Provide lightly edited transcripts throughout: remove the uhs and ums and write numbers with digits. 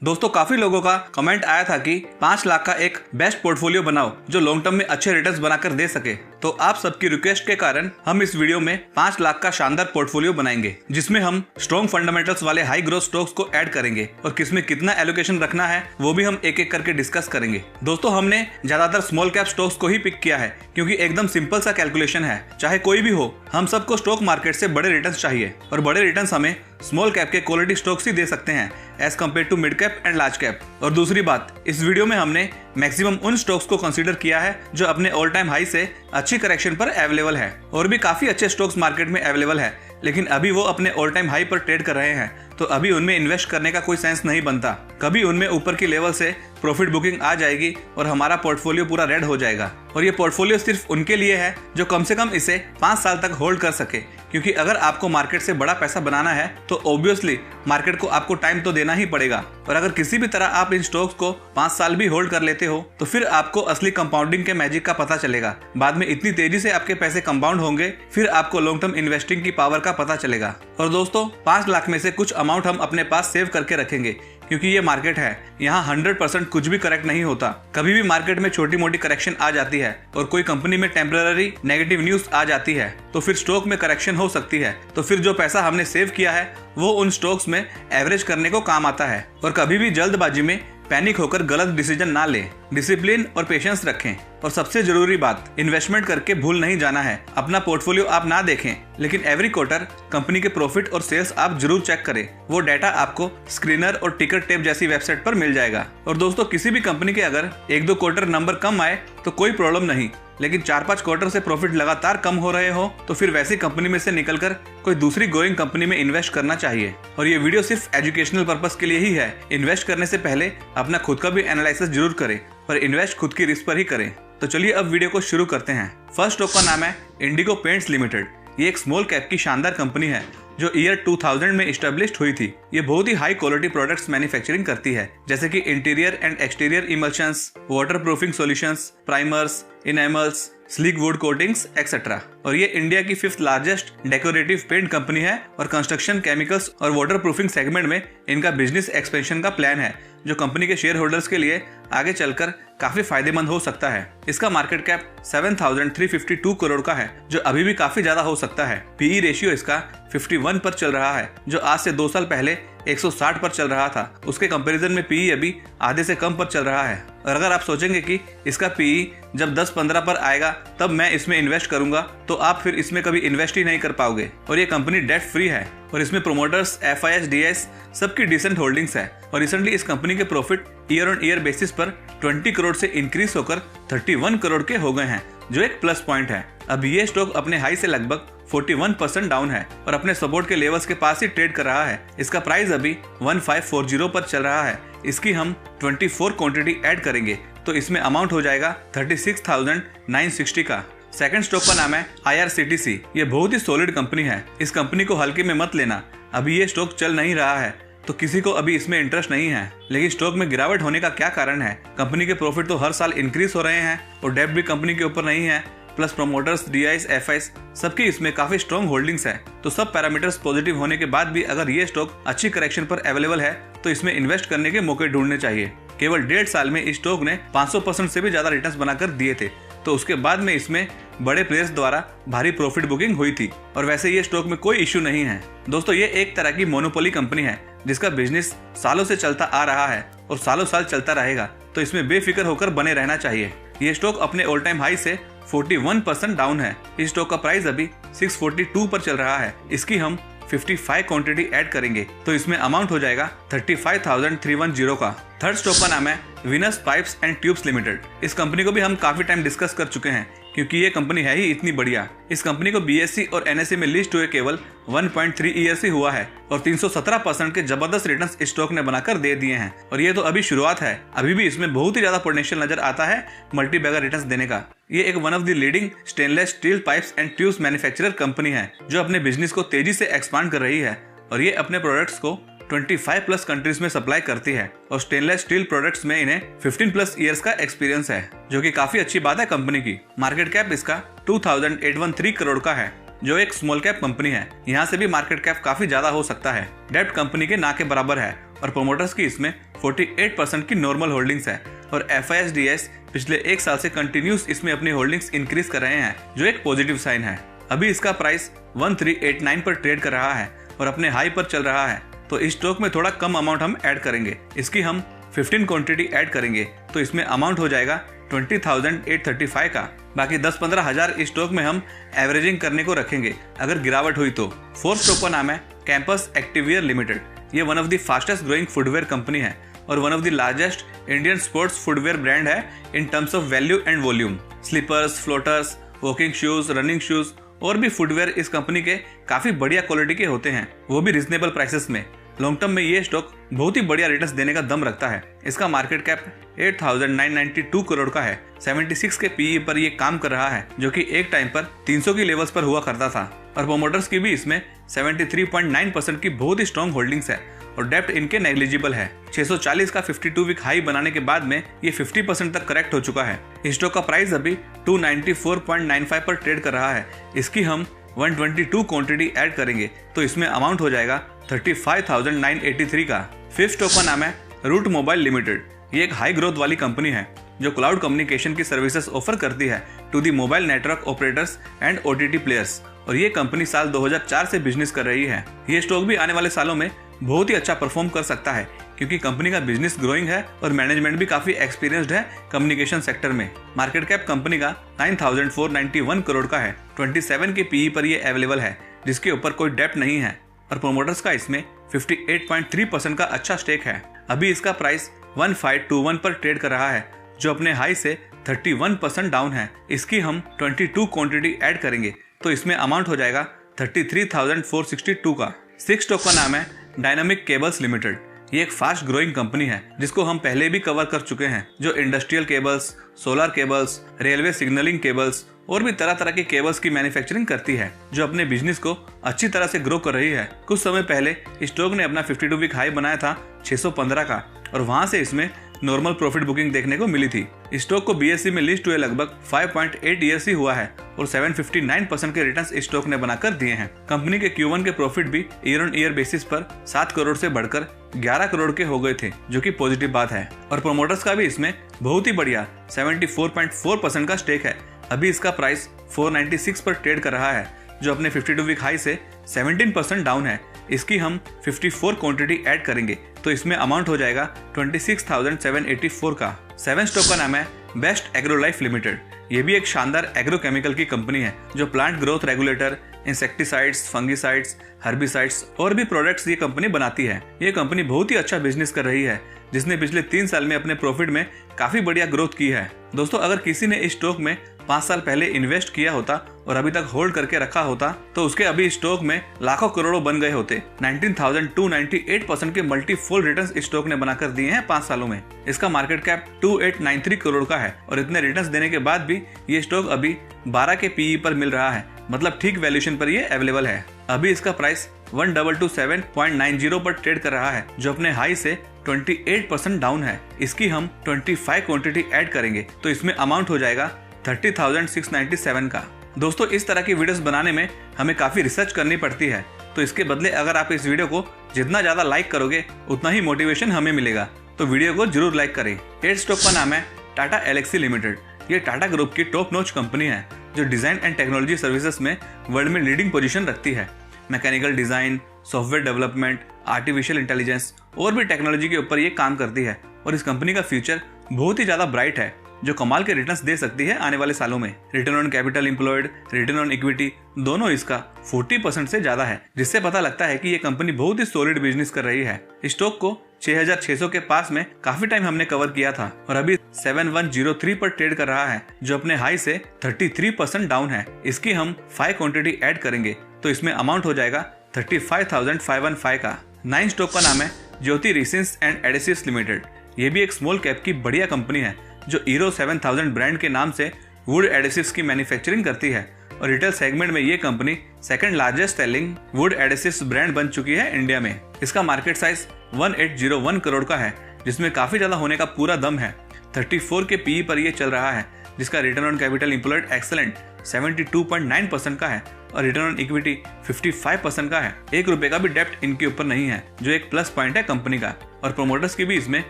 दोस्तों काफी लोगों का कमेंट आया था कि 5 लाख का एक बेस्ट पोर्टफोलियो बनाओ जो लॉन्ग टर्म में अच्छे रिटर्न्स बनाकर दे सके। तो आप सबकी रिक्वेस्ट के कारण हम इस वीडियो में 5 लाख का शानदार पोर्टफोलियो बनाएंगे, जिसमें हम स्ट्रॉन्ग फंडामेंटल्स वाले हाई ग्रोथ स्टॉक्स को ऐड करेंगे और किसमें कितना एलोकेशन रखना है वो भी हम एक एक करके डिस्कस करेंगे। दोस्तों हमने ज्यादातर स्मॉल कैप स्टॉक्स को ही पिक किया है क्योंकि एकदम सिंपल सा कैलकुलेशन है। चाहे कोई भी हो, हम सबको स्टॉक मार्केट से बड़े रिटर्न्स चाहिए और बड़े रिटर्न्स हमें स्मॉल कैप के क्वालिटी स्टॉक्स ही दे सकते हैं as compare to mid cap and large cap. और दूसरी बात, इस वीडियो में हमने मैक्सिमम उन स्टॉक्स को कंसीडर किया है जो अपने ऑल टाइम हाई से अच्छी करेक्शन पर अवेलेबल है। और भी काफी अच्छे स्टॉक्स मार्केट में अवेलेबल है, लेकिन अभी वो अपने ऑल टाइम हाई पर ट्रेड कर रहे हैं, तो अभी उनमें इन्वेस्ट करने का कोई सेंस नहीं बनता। कभी उनमें ऊपर की लेवल से प्रॉफिट बुकिंग आ जाएगी और हमारा पोर्टफोलियो पूरा रेड हो जाएगा। और ये पोर्टफोलियो सिर्फ उनके लिए है जो कम से कम इसे 5 साल तक होल्ड कर सके, क्योंकि अगर आपको मार्केट से बड़ा पैसा बनाना है तो ऑब्वियसली मार्केट को आपको टाइम तो देना ही पड़ेगा। और अगर किसी भी तरह आप इन स्टॉक्स को 5 साल भी होल्ड कर लेते हो तो फिर आपको असली कंपाउंडिंग के मैजिक का पता चलेगा। बाद में इतनी तेजी से आपके पैसे कंपाउंड होंगे, फिर आपको लॉन्ग टर्म इन्वेस्टिंग की पावर का पता चलेगा। और दोस्तों 5 लाख में से कुछ अमाउंट हम अपने पास सेव करके रखेंगे, क्योंकि ये मार्केट है, यहाँ 100% कुछ भी करेक्ट नहीं होता। कभी भी मार्केट में छोटी मोटी करेक्शन आ जाती है और कोई कंपनी में टेम्पररी नेगेटिव न्यूज आ जाती है तो फिर स्टॉक में करेक्शन हो सकती है। तो फिर जो पैसा हमने सेव किया है वो उन स्टॉक्स में एवरेज करने को काम आता है। और कभी भी जल्दबाजी में पैनिक होकर गलत डिसीजन ना ले, डिसिप्लिन और पेशेंस रखें। और सबसे जरूरी बात, इन्वेस्टमेंट करके भूल नहीं जाना है। अपना पोर्टफोलियो आप ना देखें, लेकिन एवरी क्वार्टर कंपनी के प्रॉफिट और सेल्स आप जरूर चेक करें। वो डाटा आपको स्क्रीनर और टिकट टेप जैसी वेबसाइट पर मिल जाएगा। और दोस्तों किसी भी कंपनी के अगर 1-2 क्वार्टर नंबर कम आए तो कोई प्रॉब्लम नहीं, लेकिन 4-5 क्वार्टर से प्रॉफिट लगातार कम हो रहे हो तो फिर वैसी कंपनी में से निकलकर कोई दूसरी ग्रोइंग कंपनी में इन्वेस्ट करना चाहिए। और ये वीडियो सिर्फ एजुकेशनल पर्पस के लिए ही है। इन्वेस्ट करने से पहले अपना खुद का भी एनालिसिस जरूर करें, पर इन्वेस्ट खुद की रिस्क पर ही करें। तो चलिए अब वीडियो को शुरू करते हैं। फर्स्ट स्टॉक का नाम है इंडिगो पेंट्स लिमिटेड। ये एक स्मॉल कैप की शानदार कंपनी है जो ईयर 2000 में एस्टेब्लिश्ड हुई थी। ये बहुत ही हाई क्वालिटी प्रोडक्ट्स मैन्युफैक्चरिंग करती है, जैसे कि interior and exterior emulsions, waterproofing solutions, primers, enamels, sleek wood coatings etcetera. और ये इंडिया की 5th largest decorative paint company है और कंस्ट्रक्शन, केमिकल्स और वाटर प्रूफिंग सेगमेंट में इनका बिजनेस एक्सपेंशन का प्लान है, जो कंपनी के शेयर होल्डर्स के लिए आगे चलकर काफी फायदेमंद हो सकता है। इसका मार्केट कैप 7,352 करोड़ का है, जो अभी भी काफी ज्यादा हो सकता है। पीई रेशियो इसका 51 पर चल रहा है, जो आज से 2 साल पहले 160 पर चल रहा था। उसके कंपैरिजन में पीई अभी आधे से कम पर चल रहा है। और अगर आप सोचेंगे कि इसका पीई जब 10-15 पर आएगा तब मैं इसमें इन्वेस्ट करूंगा, तो आप फिर इसमें कभी इन्वेस्ट ही नहीं कर पाओगे। और ये कंपनी डेट फ्री है और इसमें प्रोमोटर्स, FIS, DIS सबकी डिसेंट होल्डिंग्स है। और रिसेंटली इस कंपनी के profit year on year basis पर 20 करोड़ से इंक्रीज होकर 31 करोड़ के हो गए हैं, जो एक प्लस पॉइंट है। अब ये स्टॉक अपने हाई से लगभग 41% डाउन है और अपने सपोर्ट के लेवल्स के पास ही ट्रेड कर रहा है। इसका प्राइस अभी 1540 पर चल रहा है। इसकी हम 24 क्वांटिटी ऐड करेंगे तो इसमें अमाउंट हो जाएगा 36,960 का। सेकंड स्टॉक का नाम है IRCTC। ये बहुत ही सॉलिड कंपनी है। इस कंपनी को हल्के में मत लेना। अभी ये स्टॉक चल नहीं रहा है तो किसी को अभी इसमें इंटरेस्ट नहीं है, लेकिन स्टॉक में गिरावट होने का क्या कारण है? कंपनी के प्रॉफिट तो हर साल इंक्रीज हो रहे हैं और डेब्ट भी कंपनी के ऊपर नहीं है, प्लस प्रोमोटर्स, DIS, FIS सबकी इसमें काफी स्ट्रॉन्ग होल्डिंग्स है। तो सब पैरामीटर्स पॉजिटिव होने के बाद भी अगर ये स्टॉक अच्छी करेक्शन पर अवेलेबल है तो इसमें इन्वेस्ट करने के मौके ढूंढने चाहिए। केवल 1.5 साल में इस स्टॉक ने 500% से भी ज्यादा रिटर्न्स बनाकर दिए थे, तो उसके बाद में इसमें बड़े प्लेयर्स द्वारा भारी प्रॉफिट बुकिंग हुई थी। और वैसे ये स्टॉक में कोई इश्यू नहीं है। दोस्तों ये एक तरह की मोनोपोली कंपनी है जिसका बिजनेस सालों से चलता आ रहा है और सालों साल चलता रहेगा, तो इसमें बेफिक्र होकर बने रहना चाहिए। ये स्टॉक अपने ऑल टाइम हाई से 41% डाउन है। इस स्टॉक का प्राइस अभी 642 पर चल रहा है। इसकी हम 55 क्वांटिटी ऐड करेंगे तो इसमें अमाउंट हो जाएगा 35,310 का। थर्ड स्टॉक का नाम है Venus pipes and tubes limited. इस कंपनी को भी हम काफी टाइम डिस्कस कर चुके हैं, क्योंकि ये कंपनी है ही इतनी बढ़िया। इस कंपनी को BSE और NSE में लिस्ट हुए केवल 1.3 ईयर्स ही हुआ है और 317% के जबरदस्त रिटर्न्स इस स्टॉक ने बनाकर दे दिए हैं। और ये तो अभी शुरुआत है, अभी भी इसमें बहुत ही ज्यादा पोटेंशियल नजर आता है मल्टी बैगर रिटर्न्स देने का। ये एक one of the leading stainless steel pipes and tubes manufacturer company है जो अपने बिजनेस को तेजी से एक्सपांड कर रही है। और ये अपने प्रोडक्ट्स को 25+ कंट्रीज में सप्लाई करती है और स्टेनलेस स्टील प्रोडक्ट्स में इन्हें 15+ ईयर्स का एक्सपीरियंस है, जो कि काफी अच्छी बात है कंपनी की। मार्केट कैप इसका 2,813 करोड़ का है, जो एक स्मॉल कैप कंपनी है। यहाँ से भी मार्केट कैप काफी ज्यादा हो सकता है। डेब्ट कंपनी के ना के बराबर है और प्रोमोटर्स की इसमें 48% की नॉर्मल होल्डिंग्स है और FISDS पिछले एक साल से कंटिन्यूस इसमें अपनी होल्डिंग्स इंक्रीज कर रहे हैं, जो एक पॉजिटिव साइन है। अभी इसका प्राइस 1389 पर ट्रेड कर रहा है और अपने हाई पर चल रहा है, तो इस स्टॉक में थोड़ा कम अमाउंट हम ऐड करेंगे। इसकी हम 15 क्वांटिटी ऐड करेंगे तो इसमें अमाउंट हो जाएगा 20,835 का। बाकी 10-15 हज़ार इस स्टॉक में हम एवरेजिंग करने को रखेंगे अगर गिरावट हुई तो। फोर्थ स्टॉक का नाम है कैंपस एक्टिवियर लिमिटेड। ये one of the fastest growing footwear company है और one of the largest Indian sports footwear brand है in terms of value and volume. Slippers, floaters, walking shoes, running shoes और भी footwear इस company के काफी बढ़िया क्वालिटी के होते हैं, वो भी रिजनेबल प्राइसेस में। लॉन्ग टर्म में ये स्टॉक बहुत ही बढ़िया रिटर्न्स देने का दम रखता है। इसका मार्केट कैप 8,992 करोड़ का है। 76 के PE पर ये काम कर रहा है, जो कि एक टाइम पर 300 की लेवल्स पर हुआ करता था। और प्रोमोटर्स की भी इसमें 73.9% की बहुत ही स्ट्रॉन्ग होल्डिंग्स है और डेप्ट इनके नेग्लिजिबल है। 640 का 52 वीक हाई बनाने के बाद में ये 50% तक करेक्ट हो चुका है। इस स्टॉक का प्राइस अभी 294.95 पर ट्रेड कर रहा है। इसकी हम 122 क्वांटिटी ऐड करेंगे तो इसमें अमाउंट हो जाएगा 35,983 का। फिफ्थ स्टॉक का नाम है रूट मोबाइल लिमिटेड। ये एक हाई ग्रोथ वाली कंपनी है जो क्लाउड कम्युनिकेशन की सर्विसेज ऑफर करती है to the mobile network operators and OTT players, और ये कंपनी साल 2004 से बिजनेस कर रही है। ये स्टॉक भी आने वाले सालों में बहुत ही अच्छा परफॉर्म कर सकता है क्योंकि कंपनी का बिजनेस ग्रोइंग है और मैनेजमेंट भी काफी एक्सपीरियंस्ड है कम्युनिकेशन सेक्टर में। मार्केट कैप कंपनी का 9,491 करोड़ का है। 27 के PE पर ये अवेलेबल है, जिसके ऊपर कोई डेप्ट नहीं है और प्रोमोटर्स का इसमें 58.3% का अच्छा स्टेक है। अभी इसका प्राइस 1521 पर ट्रेड कर रहा है, जो अपने हाई से 31% डाउन है। इसकी हम 22 क्वांटिटी ऐड करेंगे तो इसमें अमाउंट हो जाएगा 33,462 का। सिक्स स्टॉक का नाम है डायनामिक केबल्स लिमिटेड। ये एक फास्ट ग्रोइंग कंपनी है जिसको हम पहले भी कवर कर चुके हैं, जो industrial cables, solar cables, railway signalling cables और भी तरह तरह की केबल्स की मैन्युफैक्चरिंग करती है, जो अपने बिजनेस को अच्छी तरह से ग्रो कर रही है। कुछ समय पहले स्टॉक ने अपना 52 वीक हाई बनाया था 615 का और वहां से इसमें नॉर्मल प्रॉफिट बुकिंग देखने को मिली थी। स्टॉक को BSE में लिस्ट हुए लगभग 5.8 ईयर्स ही हुआ है और 759% के रिटर्न्स स्टॉक ने बनाकर दिए हैं। कंपनी के Q1 के प्रॉफिट भी ईयर ऑन ईयर बेसिस पर 7 करोड़ से बढ़कर 11 करोड़ के हो गए थे, जो कि पॉजिटिव बात है। और प्रोमोटर्स का भी इसमें बहुत ही बढ़िया 74.4% का स्टेक है। अभी इसका प्राइस 496 पर ट्रेड कर रहा है, जो अपने 52 वीक हाई से 17% डाउन है। इसकी हम 54 क्वांटिटी ऐड करेंगे तो इसमें अमाउंट हो जाएगा 26,784 का। सेवन स्टॉक का नाम है बेस्ट एग्रो लाइफ लिमिटेड। ये भी एक शानदार एग्रोकेमिकल की कंपनी है जो plant growth regulator, insecticides, fungicides, herbicides और भी प्रोडक्ट्स ये कंपनी बनाती है। ये कंपनी बहुत ही अच्छा बिजनेस कर रही है, जिसने पिछले 3 साल में अपने प्रॉफिट में काफी बढ़िया ग्रोथ की है। दोस्तों, अगर किसी ने इस स्टॉक में 5 साल पहले इन्वेस्ट किया होता और अभी तक होल्ड करके रखा होता तो उसके अभी स्टॉक में लाखों करोड़ों बन गए होते। 19,298% के मल्टीफोल्ड रिटर्न्स इस स्टॉक ने बनाकर दिए हैं 5 सालों में। इसका मार्केट कैप 2893 करोड़ का है और इतने रिटर्न्स देने के बाद भी ये स्टॉक अभी 12 के PE पर मिल रहा है, मतलब ठीक वैल्यूएशन पर ये अवेलेबल है। अभी इसका प्राइस 1227.90 पर ट्रेड कर रहा है, जो अपने हाई से 28% डाउन है। इसकी हम 25 क्वांटिटी ऐड करेंगे तो इसमें अमाउंट हो जाएगा 30,697 का। दोस्तों, इस तरह की वीडियोस बनाने में हमें काफी रिसर्च करनी पड़ती है, तो इसके बदले अगर आप इस वीडियो को जितना ज्यादा लाइक करोगे उतना ही मोटिवेशन हमें मिलेगा, तो वीडियो को जरूर लाइक करें। 8 स्टॉक का नाम है टाटा एलेक्सी लिमिटेड। ये टाटा ग्रुप की टॉप नॉच कंपनी है जो डिजाइन एंड टेक्नोलॉजी सर्विसेज में वर्ल्ड में लीडिंग पोजीशन रखती है। Mechanical design, software development, artificial intelligence और भी टेक्नोलॉजी के ऊपर ये काम करती है और इस कंपनी का फ्यूचर बहुत ही ज्यादा ब्राइट है, जो कमाल के रिटर्न्स दे सकती है आने वाले सालों में। Return on capital employed, return on equity दोनों इसका 40% से ज्यादा है, जिससे पता लगता है कि ये कंपनी बहुत ही सॉलिड बिजनेस कर रही है। स्टॉक को 6,600 के पास में काफी टाइम हमने कवर किया था और अभी 7103 पर ट्रेड कर रहा है, जो अपने हाई से 33% डाउन है। इसकी हम 5 क्वांटिटी ऐड करेंगे तो इसमें अमाउंट हो जाएगा 35,515 का। 9 स्टॉक का नाम है ज्योति रेसिन्स एंड एडेसिव्स लिमिटेड। ये भी एक स्मॉल कैप की बढ़िया कंपनी है जो ईरो 7000 ब्रांड के नाम से वुड एडेसिव्स की मैन्युफैक्चरिंग करती है और रिटेल सेगमेंट में ये company second largest selling would adhesives brand बन चुकी है इंडिया में। इसका मार्केट साइज 1801 करोड़ का है, जिसमें काफी ज्यादा होने का पूरा दम है। 34 के PE पर यह चल रहा है, जिसका return on capital employed excellent 72.9% का है और रिटर्न ऑन इक्विटी 55% का है। 1 रुपए का भी डेप्ट इनके ऊपर नहीं है, जो एक प्लस पॉइंट है कंपनी का। और प्रोमोटर्स की भी इसमें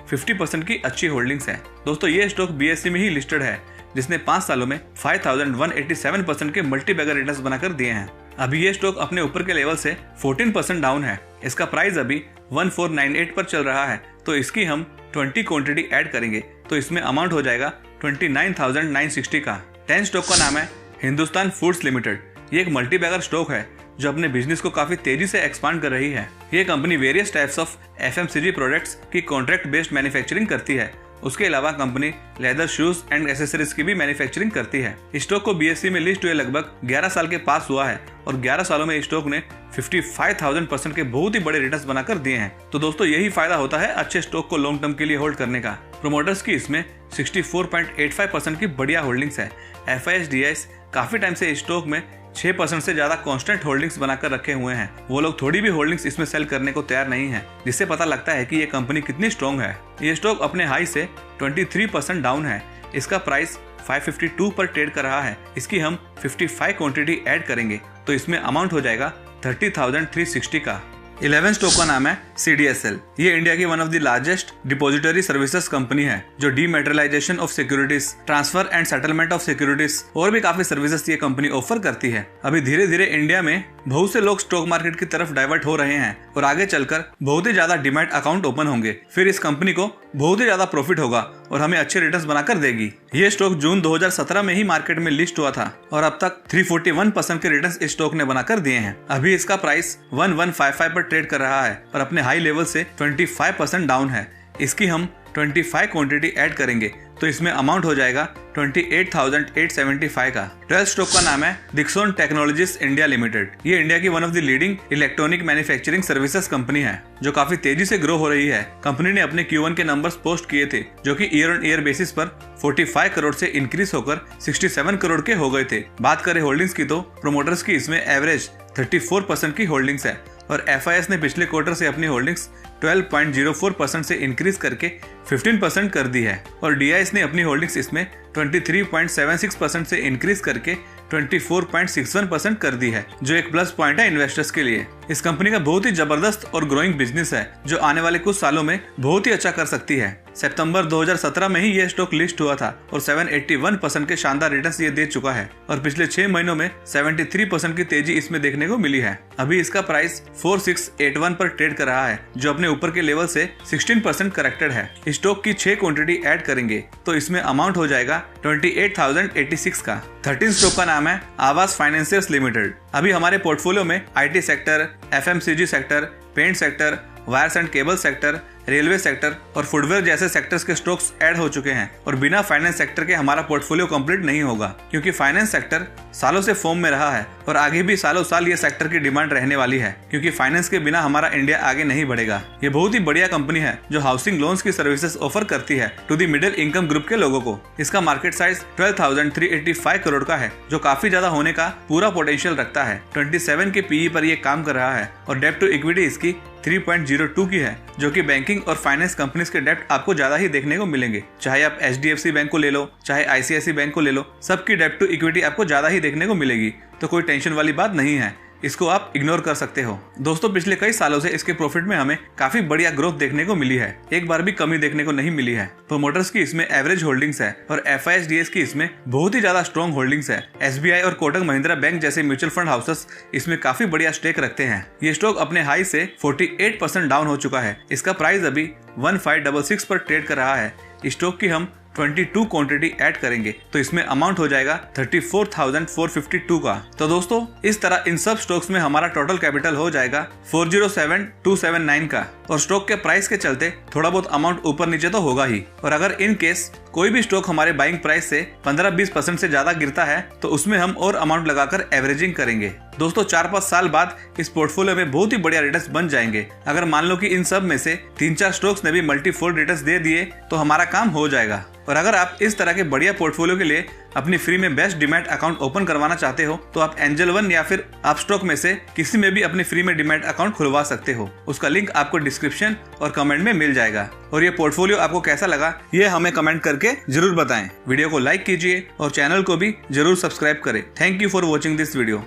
50% की अच्छी होल्डिंग्स है। दोस्तों ये स्टॉक BSE में ही लिस्टेड है, जिसने 5 सालों में 5187% के मल्टी बैगर रिटर्न्स बनाकर दिए हैं। अभी ये स्टॉक अपने ऊपर के लेवल से 14% डाउन है। इसका प्राइस अभी 1498 पर चल रहा है, तो इसकी हम 20 क्वांटिटी ऐड करेंगे तो इसमें अमाउंट हो जाएगा 29,960 का। 10 स्टॉक का नाम है हिंदुस्तान फूड्स लिमिटेड। ये एक मल्टी बैगर स्टॉक है जो अपने बिजनेस को काफी तेजी से एक्सपांड कर रही है। ये company various types of FMCG products की कॉन्ट्रैक्ट बेस्ड मैन्युफैक्चरिंग करती है। उसके अलावा company leather shoes and accessories की भी मैन्युफैक्चरिंग करती है। स्टॉक को BSE में लिस्ट हुए लगभग 11 साल के पास हुआ है और 11 सालों में स्टॉक ने 55,000% के बहुत ही बड़े रिटर्न्स बनाकर दिए हैं। तो दोस्तों यही फायदा होता है अच्छे स्टॉक को लॉन्ग टर्म के लिए होल्ड करने का। प्रोमोटर्स की इसमें 64.85% की बढ़िया होल्डिंग्स है। FIS काफी टाइम से स्टॉक में 6% से ज्यादा कांस्टेंट होल्डिंग्स बनाकर रखे हुए हैं। वो लोग थोड़ी भी होल्डिंग्स इसमें सेल करने को तैयार नहीं है, जिससे पता लगता है कि ये कंपनी कितनी स्ट्रॉन्ग है। ये स्टॉक अपने हाई से 23% डाउन है। इसका प्राइस 552 पर ट्रेड कर रहा है। इसकी हम 55 क्वांटिटी ऐड करेंगे तो इसमें अमाउंट हो जाएगा 30,360 का। 11 स्टॉक का नाम है CDSL। ये इंडिया की one of the largest depository services company है, जो डीमेटेरियलाइजेशन of securities, transfer and settlement of securities और भी काफी सर्विसेज ये कंपनी ऑफर करती है। अभी धीरे धीरे इंडिया में बहुत से लोग स्टॉक मार्केट की तरफ डाइवर्ट हो रहे हैं और आगे चलकर बहुत ही ज्यादा डीमैट अकाउंट ओपन होंगे। फिर इस कंपनी को बहुत ही ज्यादा प्रॉफिट होगा और हमें अच्छे रिटर्न्स बनाकर देगी। ये स्टॉक जून 2017 में ही मार्केट में लिस्ट हुआ था और अब तक 341% के रिटर्न्स इस स्टॉक ने बनाकर दिए हैं। अभी इसका प्राइस 1155 पर ट्रेड कर रहा है और अपने हाई लेवल से 25% डाउन है। इसकी हम 25 क्वांटिटी ऐड करेंगे तो इसमें अमाउंट हो जाएगा 28,875 का। 12 स्टॉक का नाम है डिक्सन टेक्नोलॉजीज इंडिया लिमिटेड। ये इंडिया की one of the leading electronic manufacturing services company है, जो काफी तेजी से ग्रो हो रही है। कंपनी ने अपने Q1 के नंबर्स पोस्ट किए थे, जो कि ईयर ऑन ईयर बेसिस पर 45 करोड़ से इंक्रीज होकर 67 करोड़ के हो गए थे। बात करें होल्डिंग्स की तो प्रोमोटर्स की इसमें एवरेज 34% की होल्डिंग्स है और FIS ने पिछले क्वार्टर से अपनी होल्डिंग्स 12.04% से इंक्रीज करके 15% कर दी है और DIS ने अपनी होल्डिंग्स इसमें 23.76% से इंक्रीज करके 24.61% कर दी है, जो एक प्लस पॉइंट है इन्वेस्टर्स के लिए। इस कंपनी का बहुत ही जबरदस्त और ग्रोइंग बिजनेस है, जो आने वाले कुछ सालों में बहुत ही अच्छा कर सकती है। सितंबर 2017 में ही यह स्टॉक लिस्ट हुआ था और 781% के शानदार रिटर्न्स ये दे चुका है और पिछले 6 महीनों में 73% की तेजी इसमें देखने को मिली है। अभी इसका प्राइस 4681 पर ट्रेड कर रहा है, जो अपने ऊपर के लेवल से 16% करेक्टेड है। स्टॉक की 6 क्वांटिटी ऐड करेंगे तो इसमें अमाउंट हो जाएगा 28,086 का। 13 स्टॉक का नाम है आवास फाइनेंसियर्स लिमिटेड। अभी हमारे पोर्टफोलियो में IT sector, FMCG sector, paint sector, wires and cable sector, railway sector और फुटवेयर जैसे सेक्टर्स के स्टॉक्स ऐड हो चुके हैं और बिना फाइनेंस सेक्टर के हमारा पोर्टफोलियो कंप्लीट नहीं होगा, क्योंकि फाइनेंस सेक्टर सालों से फॉर्म में रहा है और आगे भी सालों साल ये सेक्टर की डिमांड रहने वाली है, क्योंकि फाइनेंस के बिना हमारा इंडिया आगे नहीं बढ़ेगा। ये बहुत ही बढ़िया कंपनी है जो हाउसिंग लोन्स की सर्विसेज ऑफर करती है to the middle income group के लोगों को। इसका मार्केट साइज 12,385 करोड़ का है, जो काफी ज्यादा होने का पूरा पोटेंशियल रखता है। 27 के PE पर ये काम कर रहा है और डेब्ट टू इक्विटी इसकी 3.02 की है, जो कि बैंकिंग और फाइनेंस कंपनीज के डेब्ट आपको ज्यादा ही देखने को मिलेंगे। चाहे आप HDFC बैंक को ले लो, चाहे ICICI बैंक को ले लो, सबकी डेब्ट टू इक्विटी आपको ज्यादा ही देखने को मिलेगी, तो कोई टेंशन वाली बात नहीं है। इसको आप इग्नोर कर सकते हो। दोस्तों पिछले कई सालों से इसके प्रॉफिट में हमें काफी बढ़िया ग्रोथ देखने को मिली है, एक बार भी कमी देखने को नहीं मिली है। प्रोमोटर्स की इसमें एवरेज होल्डिंग्स है और FIS की इसमें बहुत ही ज्यादा स्ट्रॉन्ग होल्डिंग्स है। SBI और कोटक महिंद्रा बैंक जैसे म्यूचुअल फंड हाउसेस इसमें काफी बढ़िया स्टेक रखते हैं। ये स्टॉक अपने हाई से 48% डाउन हो चुका है। इसका प्राइस अभी 1566 पर ट्रेड कर रहा है। स्टॉक की हम 22 क्वांटिटी ऐड करेंगे तो इसमें अमाउंट हो जाएगा 34,452 का। तो दोस्तों इस तरह इन सब स्टॉक्स में हमारा टोटल कैपिटल हो जाएगा 407,279 का और स्टॉक के प्राइस के चलते थोड़ा बहुत अमाउंट ऊपर नीचे तो होगा ही। और अगर इन केस कोई भी स्टॉक हमारे बाइंग प्राइस से 15-20% से ज्यादा गिरता है तो उसमें हम और अमाउंट लगाकर एवरेजिंग करेंगे। दोस्तों 4-5 साल बाद इस पोर्टफोलियो में बहुत ही बढ़िया रिटर्न्स बन जाएंगे। अगर मान लो कि इन सब में से 3-4 स्टॉक्स ने भी मल्टीफोल्ड रिटर्न्स दे दिए तो हमारा काम हो जाएगा। और अगर आप इस तरह के बढ़िया पोर्टफोलियो के लिए अपनी फ्री में बेस्ट डीमैट अकाउंट ओपन करवाना चाहते हो तो आप एंजल वन या फिर आप स्टॉक में से किसी में भी अपनी फ्री में डीमैट अकाउंट खुलवा सकते हो। उसका लिंक आपको डिस्क्रिप्शन और कमेंट में मिल जाएगा। और ये पोर्टफोलियो आपको कैसा लगा ये हमें कमेंट करके जरूर बताएं। वीडियो को लाइक कीजिए और चैनल को भी जरूर सब्सक्राइब करें। Thank you for watching this video.